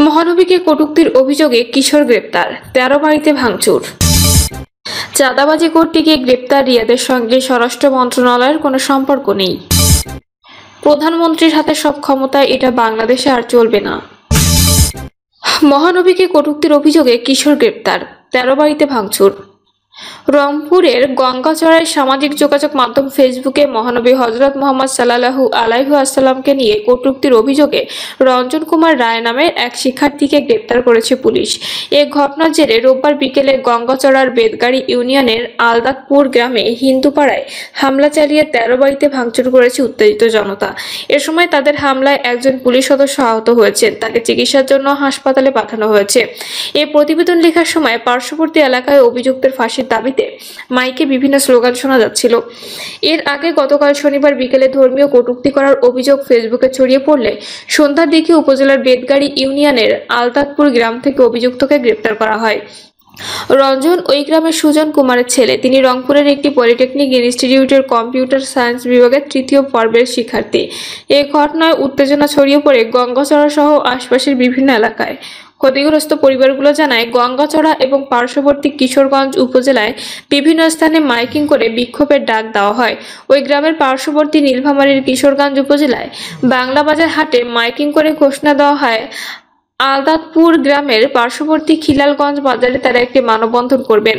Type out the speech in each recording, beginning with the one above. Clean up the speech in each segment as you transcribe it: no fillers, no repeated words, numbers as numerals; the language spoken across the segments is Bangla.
মহানবীকে কটূক্তির অভিযোগে কিশোর গ্রেপ্তার, 13 বাড়িতে ভাঙচুর। চাঁদাবাজি করতে গিয়ে গ্রেপ্তার রিয়াদের সঙ্গে স্বরাষ্ট্র মন্ত্রণালয়ের কোনো সম্পর্ক নেই। প্রধানমন্ত্রীর হাতে সব ক্ষমতা, এটা বাংলাদেশে আর চলবে না। মহানবীকে কটূক্তির অভিযোগে কিশোর গ্রেপ্তার, 13 বাড়িতে ভাঙচুর। রংপুরের গঙ্গাচড়ায় সামাজিক যোগাযোগ মাধ্যম ফেসবুকে মহানবী হযরত মুহাম্মদ সাল্লাল্লাহু আলাইহি ওয়াসাল্লামকে নিয়ে কটূক্তির অভিযোগে রঞ্জন কুমার রায় নামের এক শিক্ষার্থীকে গ্রেপ্তার করেছে পুলিশ। এ ঘটনার জেরে রোববার বিকেলে গঙ্গাচড়ার বেদগাড়ি ইউনিয়নের আলদাতপুর গ্রামে হিন্দুপাড়ায় হামলা চালিয়ে 13 বাড়িতে ভাঙচুর করেছে উত্তেজিত জনতা। এ সময় তাদের হামলায় একজন পুলিশ সদস্য আহত হয়েছেন, তাকে চিকিৎসার জন্য হাসপাতালে পাঠানো হয়েছে। এ প্রতিবেদন লেখার সময় পার্শ্ববর্তী এলাকায় অভিযুক্তের ফাঁসির দাবিতে মাইকে বিভিন্ন স্লোগান শোনা যাচ্ছিল। এর আগে গতকাল শনিবার বিকেলে ধর্মীয় কটূক্তি করার অভিযোগ ফেসবুকে ছড়িয়ে পড়লে সন্ধ্যার দিকে উপজেলার বেদগাড়ি ইউনিয়নের আলতাতপুর গ্রাম থেকে অভিযুক্তকে গ্রেপ্তার করা হয়। রঞ্জন ওই গ্রামের সুজন কুমারের ছেলে। তিনি রংপুরের একটি পলিটেকনিক ইনস্টিটিউটের কম্পিউটার সায়েন্স বিভাগের 3য় বর্ষের শিক্ষার্থী। এই ঘটনায় উত্তেজনা ছড়িয়ে পড়ে গঙ্গাচড়া সহ আশপাশের বিভিন্ন এলাকায়। ক্ষতিগ্রস্ত পরিবারগুলো জানায়, গঙ্গাচড়া এবং পার্শ্ববর্তী কিশোরগঞ্জ উপজেলায় বিভিন্ন স্থানে মাইকিং করে বিক্ষোভের ডাক দেওয়া হয়। ওই গ্রামের পার্শ্ববর্তী নীলফামারীর কিশোরগঞ্জ উপজেলায় বাংলাবাজার হাটে মাইকিং করে ঘোষণা দেওয়া হয় আলদাতপুর গ্রামের পার্শ্ববর্তী খিলালগঞ্জ বাজারে তারা একটি মানববন্ধন করবেন।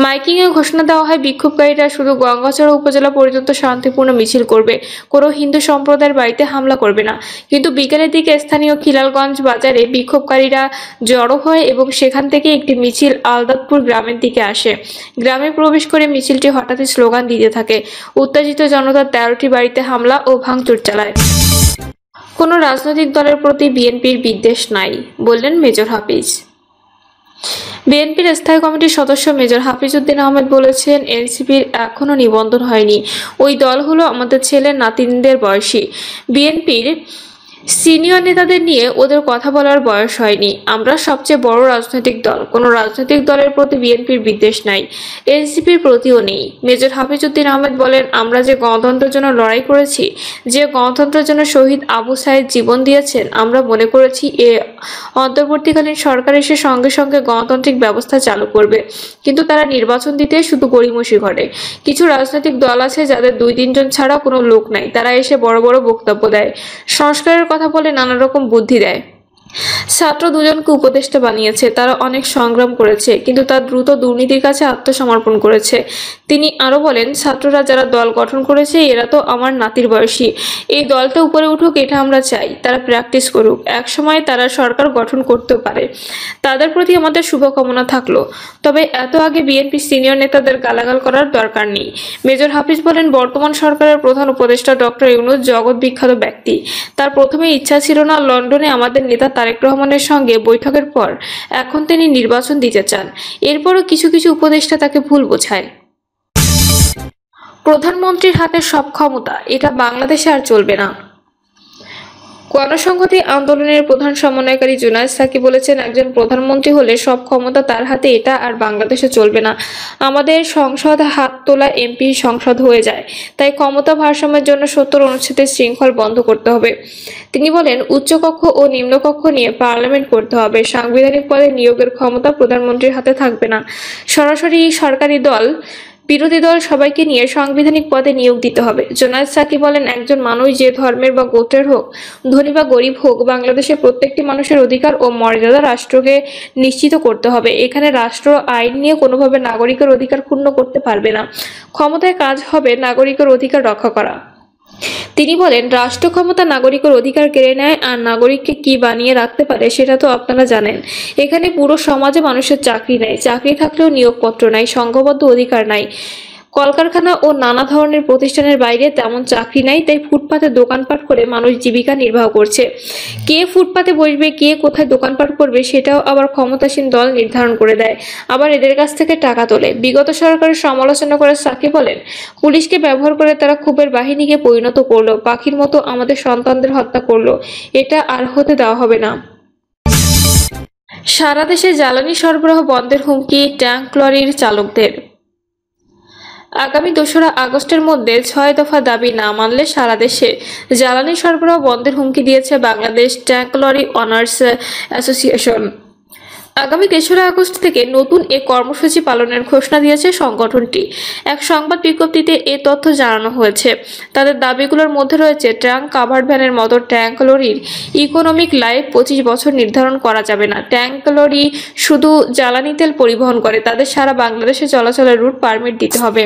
মাইকিংয়ে ঘোষণা দেওয়া হয় বিক্ষোভকারীরা শুধু গঙ্গাচড়া উপজেলা পর্যন্ত শান্তিপূর্ণ মিছিল করবে, কোনো হিন্দু সম্প্রদায়ের বাড়িতে হামলা করবে না। কিন্তু বিকেলের দিকে স্থানীয় খিলালগঞ্জ বাজারে বিক্ষোভকারীরা জড়ো হয় এবং সেখান থেকে একটি মিছিল আলদাতপুর গ্রামের দিকে আসে। গ্রামে প্রবেশ করে মিছিলটি হঠাৎই স্লোগান দিতে থাকে। উত্তেজিত জনতা 13টি বাড়িতে হামলা ও ভাঙচুর চালায়। কোনো রাজনৈতিক দলের প্রতি বিএনপির বিদ্বেষ নাই, বললেন মেজর হাফিজ। বিএনপির স্থায়ী কমিটির সদস্য মেজর হাফিজ উদ্দিন আহমেদ বলেছেন, এনসিপির এখনো নিবন্ধন হয়নি। ওই দল হলো আমাদের ছেলের নাতিনদের বয়সী। বিএনপির সিনিয়র নেতাদের নিয়ে ওদের কথা বলার বয়স হয়নি। আমরা সবচেয়ে বড় রাজনৈতিক দল, কোনো রাজনৈতিক দলের প্রতি বিএনপির বিদ্বেষ নাই, এনসিপির প্রতিও নেই। মেজর হাফিজ উদ্দিন আহমেদ বলেন, আমরা যে গণতন্ত্রের জন্য লড়াই করেছি, যে গণতন্ত্রের জন্য শহীদ আবু সাঈদ জীবন দিয়েছেন, আমরা মনে করেছি এ অন্তর্বর্তীকালীন সরকার এসে সঙ্গে সঙ্গে গণতান্ত্রিক ব্যবস্থা চালু করবে, কিন্তু তারা নির্বাচন দিতে শুধু গড়িমসি করে। কিছু রাজনৈতিক দল আছে যাদের 2-3 জন ছাড়া কোনো লোক নাই, তারা এসে বড় বড় বক্তব্য দেয়, সংস্কারের কথা বলে, নানা রকম বুদ্ধি দেয়। ছাত্র 2 জনকে উপদেষ্টা বানিয়েছে, তারা অনেক সংগ্রাম করেছে, কিন্তু তার দ্রুত দুর্নীতির কাছে আত্মসমর্পণ করেছে। তিনি আরো বলেন, ছাত্ররা যারা দল গঠন করেছে এরা তো আমার নাতির বয়সী। এই দলটা উপরে উঠুক, এটা আমরা চাই। তারা প্র্যাকটিস করুক, একসময় তারা সরকার গঠন করতে পারে। তাদের প্রতি আমাদের শুভকামনা থাকলো। তবে এত আগে বিএনপি সিনিয়র নেতাদের গালাগাল করার দরকার নেই। মেজর হাফিজ বলেন, বর্তমান সরকারের প্রধান উপদেষ্টা ডক্টর ইউনূস জগৎ বিখ্যাত ব্যক্তি। তার প্রথমে ইচ্ছা ছিল না লন্ডনে আমাদের নেতা তারেক রহমানের সঙ্গে বৈঠকের পর এখন তিনি নির্বাচন দিতে চান। এরপরও কিছু কিছু উপদেষ্টা তাকে ভুল বোঝায়। প্রধানমন্ত্রীর হাতে সব ক্ষমতা, এটা বাংলাদেশে আর চলবে না। গণসংহতি আন্দোলনের প্রধান সমন্বয়কারী জুনায়েদ সাকি বলেছেন, একজন প্রধানমন্ত্রী হলে সব ক্ষমতা তার হাতে, এটা আর বাংলাদেশে চলবে না। আমাদের সংসদ হাত তোলা এমপি সংসদ হয়ে যায়, তাই ক্ষমতা ভারসাম্যের জন্য 70 অনুচ্ছেদের শৃঙ্খল বন্ধ করতে হবে। তিনি বলেন, উচ্চকক্ষ ও নিম্নকক্ষ নিয়ে পার্লামেন্ট করতে হবে। সাংবিধানিক পদে নিয়োগের ক্ষমতা প্রধানমন্ত্রীর হাতে থাকবে না। সরাসরি সরকারি দল বিরোধী দল সবাইকে নিয়ে সাংবিধানিক পদে নিয়োগ দিতে হবে। জুনায়েদ সাকি বলেন, একজন মানুষ যে ধর্মের বা গোত্রের হোক, ধনী বা গরিব হোক, বাংলাদেশের প্রত্যেকটি মানুষের অধিকার ও মর্যাদা রাষ্ট্রকে নিশ্চিত করতে হবে। এখানে রাষ্ট্র আইন নিয়ে কোনোভাবে নাগরিকের অধিকার ক্ষুণ্ণ করতে পারবে না। ক্ষমতায় কাজ হবে নাগরিকের অধিকার রক্ষা করা। তিনি বলেন, রাষ্ট্র ক্ষমতা নাগরিকের অধিকার কেড়ে নেয় আর নাগরিককে কি বানিয়ে রাখতে পারে সেটা তো আপনারা জানেন। এখানে পুরো সমাজে মানুষের চাকরি নাই, চাকরি থাকলেও নিয়োগপত্র নাই, সংঘবদ্ধ অধিকার নাই। কলকারখানা ও নানা ধরনের প্রতিষ্ঠানের বাইরে তেমন চাকরি নাই, তাই ফুটপাতে দোকানপাট করে মানুষ জীবিকা নির্বাহ করছে। কে ফুটপাতে বসবে, কে কোথায় দোকানপাট করবে সেটাও আবার ক্ষমতাসীন দল নির্ধারণ করে দেয়, আবার এদের কাছ থেকে টাকা তোলে। বিগত সরকারের সমালোচনা করে সাকি বলেন, পুলিশকে ব্যবহার করে তারা ক্ষোভের বাহিনীকে পরিণত করলো, পাখির মতো আমাদের সন্তানদের হত্যা করলো। এটা আর হতে দেওয়া হবে না। সারা দেশে জ্বালানি সরবরাহ বন্ধের হুমকি ট্যাঙ্ক লরির চালকদের। আগামী 2রা আগস্টের মধ্যে 6 দফা দাবি না মানলে সারা দেশে জ্বালানি সরবরাহ বন্ধের হুমকি দিয়েছে Bangladesh tank lorry owners association. আগামী 3রা আগস্ট থেকে নতুন এ কর্মসূচি পালনের ঘোষণা দিয়েছে সংগঠনটি। এক সংবাদ বিজ্ঞপ্তিতে এ তথ্য জানানো হয়েছে। তাদের দাবিগুলোর মধ্যে রয়েছে ট্যাঙ্ক কাভার্ড ভ্যানের মতো ট্যাঙ্ক লরির ইকোনমিক লাইফ 25 বছর নির্ধারণ করা যাবে না। ট্যাঙ্ক লরি শুধু জ্বালানি তেল পরিবহন করে, তাদের সারা বাংলাদেশে চলাচলের রুট পারমিট দিতে হবে।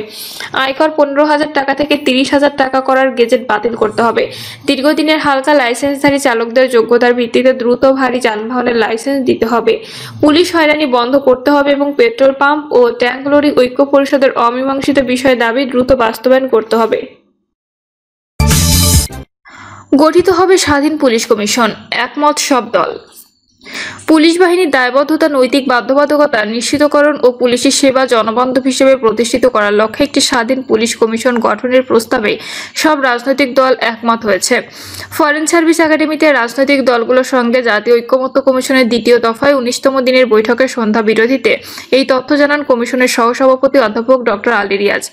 আয়কর 15,000 টাকা থেকে 30,000 টাকা করার গেজেট বাতিল করতে হবে। দীর্ঘদিনের হালকা লাইসেন্সধারী চালকদের যোগ্যতার ভিত্তিতে দ্রুত ভারী যানবাহনের লাইসেন্স দিতে হবে। পুলিশ হয়রানি বন্ধ করতে হবে এবং পেট্রোল পাম্প ও ট্যাঙ্ক লরি ঐক্য পরিষদের অমীমাংসিত বিষয় দাবি দ্রুত বাস্তবায়ন করতে হবে। গঠিত হবে স্বাধীন পুলিশ কমিশন, একমত সব দল। পুলিশ বাহিনীর দায়বদ্ধতা, নৈতিক বাধ্যবাধকতা নিশ্চিতকরণ ও পুলিশি সেবা জনবান্ধব হিসেবে প্রতিষ্ঠিত করার লক্ষ্যে একটি স্বাধীন পুলিশ কমিশন গঠনের প্রস্তাবে সব রাজনৈতিক দল একমত হয়েছে। ফরেন সার্ভিস একাডেমিতে রাজনৈতিক দলগুলোর সঙ্গে জাতীয় ঐক্যমত্য কমিশনের দ্বিতীয় দফায় 19তম দিনের বৈঠকের সন্ধ্যা বিরতিতে এই তথ্য জানান কমিশনের সহসভাপতি অধ্যাপক ডক্টর আলী রিয়াজ।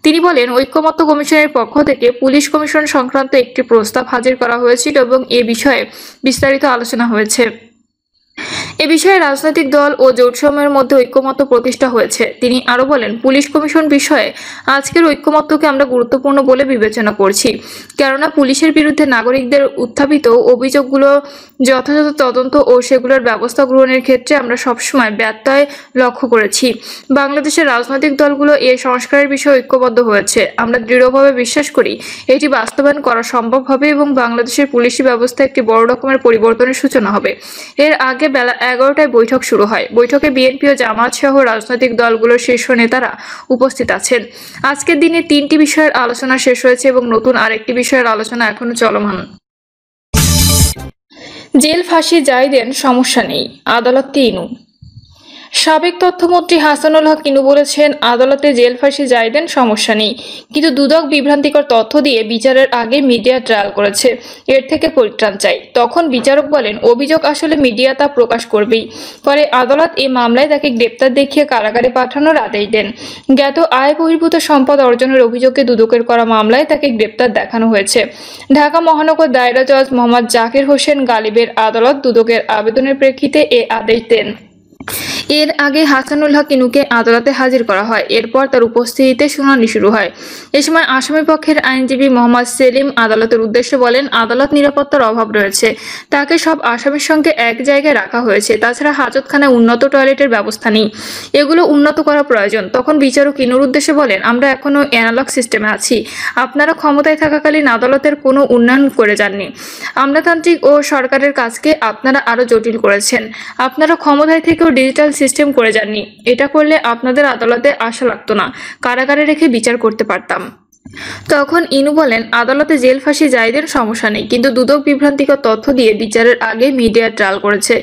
তিনি বলেন, ঐক্যমত্য কমিশনের পক্ষ থেকে পুলিশ কমিশন সংক্রান্ত একটি প্রস্তাব হাজির করা হয়েছিল এবং এ বিষয়ে বিস্তারিত আলোচনা হয়েছে। এ বিষয়ে রাজনৈতিক দল ও জোটসমূহের মধ্যে ঐক্যমত্য প্রতিষ্ঠা হয়েছে। তিনি আরো বলেন, পুলিশ কমিশন বিষয়ে আজকের ঐক্যমত্যকে আমরা গুরুত্বপূর্ণ বলে বিবেচনা করছি, কেননা পুলিশের বিরুদ্ধে নাগরিকদের উত্থাপিত অভিযোগগুলো যথাযথ তদন্ত ও সেগুলোর ব্যবস্থা গ্রহণের ক্ষেত্রে আমরা সবসময় ব্যত্যয় লক্ষ্য করেছি। বাংলাদেশের রাজনৈতিক দলগুলো এ সংস্কারের বিষয়ে ঐক্যবদ্ধ হয়েছে। আমরা দৃঢ়ভাবে বিশ্বাস করি এটি বাস্তবায়ন করা সম্ভব হবে এবং বাংলাদেশের পুলিশি ব্যবস্থা একটি বড় রকমের পরিবর্তনের সূচনা হবে। এর আগে বেলা 11টায় বৈঠক শুরু হয়। বৈঠকে বিএনপি ও জামায়াত সহ রাজনৈতিক দলগুলোর শীর্ষ নেতারা উপস্থিত আছেন। আজকের দিনে 3টি বিষয়ের আলোচনা শেষ হয়েছে এবং নতুন আরেকটি বিষয়ের আলোচনা এখনো চলমান। জেল ফাঁসি যাই দেন, সমস্যা নেই, আদালতে ইনু। সাবেক তথ্যমন্ত্রী হাসানুল হক ইনু বলেছেন, আদালতে জেল ফাঁসি যাই দেন, সমস্যা নেই, কিন্তু দুদক বিভ্রান্তিকর তথ্য দিয়ে বিচারের আগে মিডিয়া ট্রায়াল করেছে, এর থেকে পরিত্রাণ চাই। তখন বিচারক বলেন, অভিযোগ আসলে মিডিয়া তা প্রকাশ করবেই। পরে আদালত এই মামলায় তাকে গ্রেপ্তার দেখিয়ে কারাগারে পাঠানোর আদেশ দেন। জ্ঞাত আয় বহির্ভূত সম্পদ অর্জনের অভিযোগে দুদকের করা মামলায় তাকে গ্রেপ্তার দেখানো হয়েছে। ঢাকা মহানগর দায়রা জজ মোহাম্মদ জাকির হোসেন গালিবের আদালত দুদকের আবেদনের প্রেক্ষিতে এ আদেশ দেন। এর আগে হাসানুল হক ইনুকে আদালতে হাজির করা হয়। এরপর তার উপস্থিতিতে শুনানি শুরু হয়। এ সময় আসামি পক্ষের আইনজীবী মোহাম্মদ সেলিম আদালতের উদ্দেশ্যে বলেন, আদালত নিরাপত্তার অভাব রয়েছে, তাকে সব আসামির সঙ্গে এক জায়গায় রাখা হয়েছে। তাছাড়া হাজতখানায় উন্নত টয়লেটের ব্যবস্থা নেই, এগুলো উন্নত করা প্রয়োজন। তখন বিচারক ইনুর উদ্দেশ্যে বলেন, আমরা এখনো অ্যানালগ সিস্টেমে আছি, আপনারা ক্ষমতায় থাকাকালীন আদালতের কোনো উন্নয়ন করে যাননি। আমলাতান্ত্রিক ও সরকারের কাজকে আপনারা আরো জটিল করেছেন। আপনারা ক্ষমতায় থেকেও ডিজিটাল সিস্টেম করে যাননি। এটা করলে আপনাদের আদালতে আসা লাগতো না, কারাগারে রেখে বিচার করতে পারতাম। তখন ইনু বলেন, আদালতে জেল ফাঁসি যাই দেন, সমস্যা নেই, কিন্তু দুদক বিভ্রান্তিকর তথ্য দিয়ে বিচারের আগে মিডিয়া ট্রায়াল করেছে।